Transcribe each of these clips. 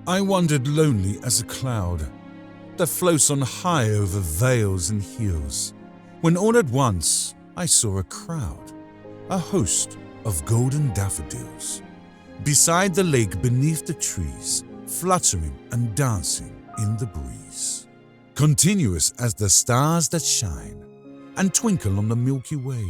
I wandered lonely as a cloud that floats on high over vales and hills, when all at once I saw a crowd, a host of golden daffodils, beside the lake beneath the trees, fluttering and dancing in the breeze. Continuous as the stars that shine and twinkle on the Milky Way,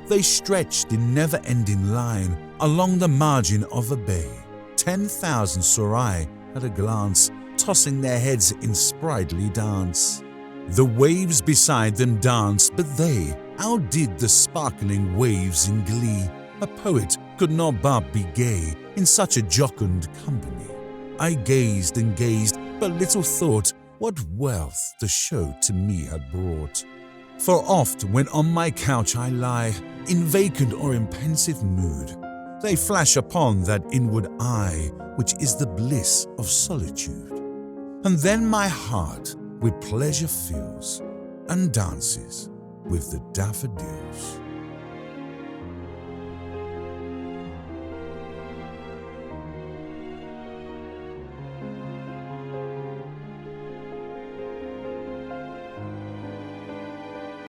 they stretched in never-ending line along the margin of a bay. 10,000 saw I at a glance, tossing their heads in sprightly dance. The waves beside them danced, but they outdid the sparkling waves in glee. A poet could not but be gay in such a jocund company. I gazed and gazed, but little thought what wealth the show to me had brought. For oft when on my couch I lie, in vacant or in pensive mood, they flash upon that inward eye which is the bliss of solitude. And then my heart with pleasure fills and dances with the daffodils.